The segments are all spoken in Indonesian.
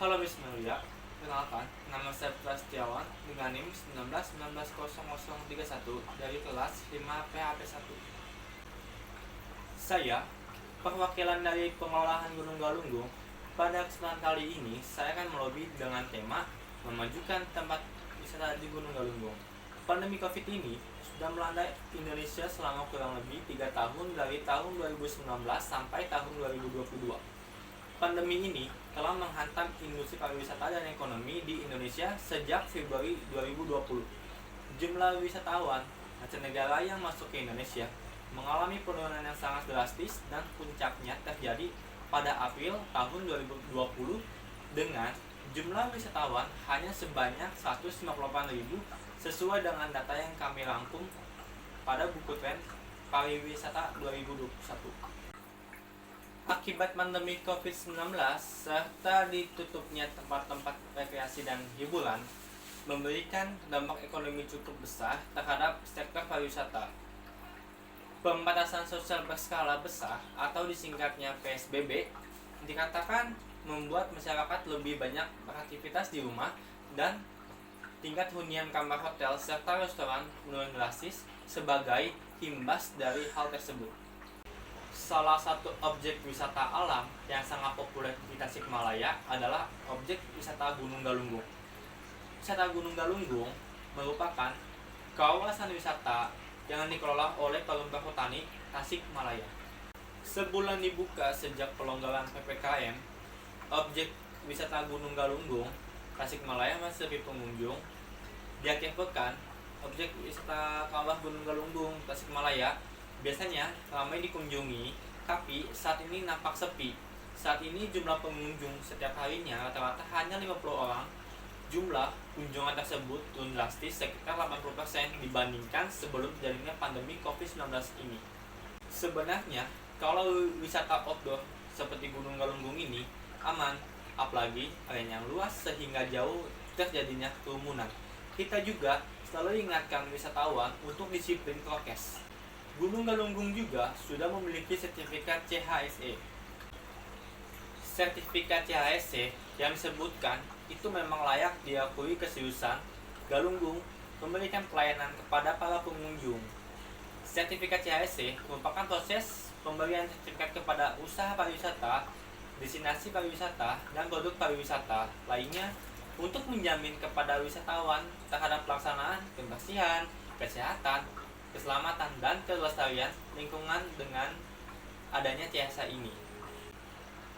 Halo Bismillah, kenalkan, nama saya Prasetyawan dengan NIM 19190031 dari kelas 5 PHP 1. Saya, perwakilan dari pengolahan Gunung Galunggung. Pada kesempatan kali ini, saya akan melobi dengan tema memajukan tempat wisata di Gunung Galunggung. Pandemi COVID ini sudah melanda Indonesia selama kurang lebih 3 tahun dari tahun 2019 sampai tahun 2022. Pandemi ini telah menghantam industri pariwisata dan ekonomi di Indonesia sejak Februari 2020. Jumlah wisatawan mancanegara yang masuk ke Indonesia mengalami penurunan yang sangat drastis dan puncaknya terjadi pada April tahun 2020 dengan jumlah wisatawan hanya sebanyak 158.000 sesuai dengan data yang kami rangkum pada buku tren pariwisata 2021. Akibat pandemi COVID-19 serta ditutupnya tempat-tempat rekreasi dan hiburan memberikan dampak ekonomi cukup besar terhadap sektor pariwisata. Pembatasan sosial berskala besar atau disingkatnya PSBB dikatakan membuat masyarakat lebih banyak beraktivitas di rumah dan tingkat hunian kamar hotel serta restoran menurun drastis sebagai imbas dari hal tersebut. Salah satu objek wisata alam yang sangat populer di Tasikmalaya adalah objek wisata Gunung Galunggung. Wisata Gunung Galunggung merupakan kawasan wisata yang dikelola oleh Perhutani Tasikmalaya. Sebulan dibuka sejak pelonggaran PPKM, objek wisata Gunung Galunggung Tasikmalaya masih sepi pengunjung. Di akhir pekan, objek wisata kawah Gunung Galunggung Tasikmalaya biasanya ramai dikunjungi, tapi saat ini nampak sepi. Saat ini jumlah pengunjung setiap harinya rata-rata hanya 50 orang. Jumlah kunjungan tersebut turun drastis sekitar 80% dibandingkan sebelum terjadinya pandemi COVID-19 ini. Sebenarnya, kalau wisata outdoor seperti Gunung Galunggung ini aman, apalagi area yang luas sehingga jauh terjadinya kerumunan. Kita juga selalu ingatkan wisatawan untuk disiplin prokes. Gunung Galunggung juga sudah memiliki sertifikat CHSE. Sertifikat CHSE yang disebutkan itu memang layak diakui keseriusan Galunggung memberikan pelayanan kepada para pengunjung. Sertifikat CHSE merupakan proses pemberian sertifikat kepada usaha pariwisata, destinasi pariwisata, dan produk pariwisata lainnya untuk menjamin kepada wisatawan terhadap pelaksanaan kebersihan, kesehatan, keselamatan, dan kelestarian lingkungan dengan adanya CHSE ini.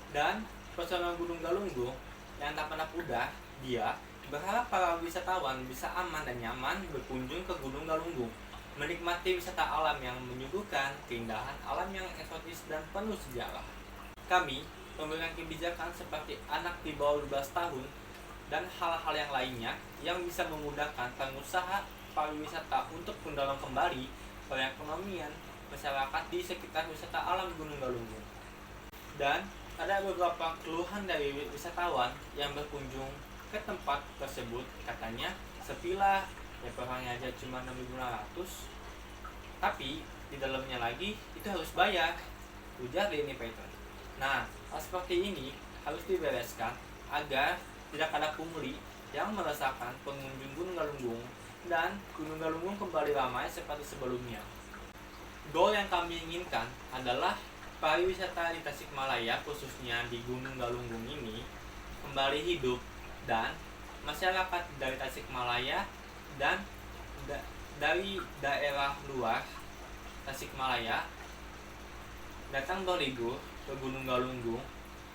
Dan personel Gunung Galunggung yang tak pernah pudar, dia berharap para wisatawan bisa aman dan nyaman berkunjung ke Gunung Galunggung, menikmati wisata alam yang menyuguhkan keindahan alam yang eksotis dan penuh sejarah. Kami memberikan kebijakan seperti anak di bawah 12 tahun dan hal-hal yang lainnya yang bisa memudahkan pengusaha pariwisata untuk mendorong kembali perekonomian masyarakat di sekitar wisata alam Gunung Galunggung. Dan ada beberapa keluhan dari wisatawan yang berkunjung ke tempat tersebut, katanya sepilah, ya orangnya aja cuma 6.500, tapi di dalamnya lagi itu harus bayar, ujar Denny Peter. Nah, hal seperti ini harus dibereskan agar tidak ada pungli yang meresahkan pengunjung Gunung Galunggung dan Gunung Galunggung kembali ramai seperti sebelumnya. Goal yang kami inginkan adalah pariwisata di Tasikmalaya khususnya di Gunung Galunggung ini kembali hidup dan masyarakat dari Tasikmalaya dan dari daerah luar Tasikmalaya datang berlibur ke Gunung Galunggung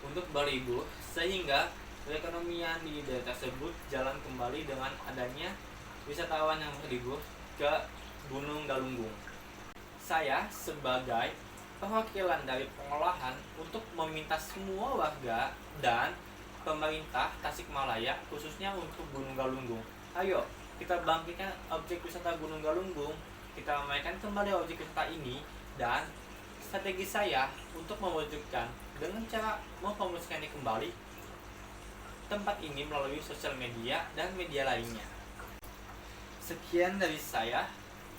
untuk berlibur sehingga perekonomian di daerah tersebut jalan kembali dengan adanya wisatawan yang berlibur ke Gunung Galunggung. Saya sebagai perwakilan dari pengolahan untuk meminta semua warga dan pemerintah Tasikmalaya khususnya untuk Gunung Galunggung, ayo kita bangkitkan objek wisata Gunung Galunggung, kita ramaikan kembali objek wisata ini. Dan strategi saya untuk mewujudkan dengan cara mempromosikannya kembali tempat ini melalui sosial media dan media lainnya. Sekian dari saya,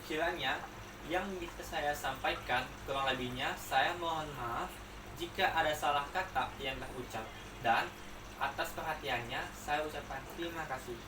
kiranya yang bisa saya sampaikan kurang lebihnya saya mohon maaf jika ada salah kata yang terucap dan Atas perhatiannya, saya ucapkan terima kasih.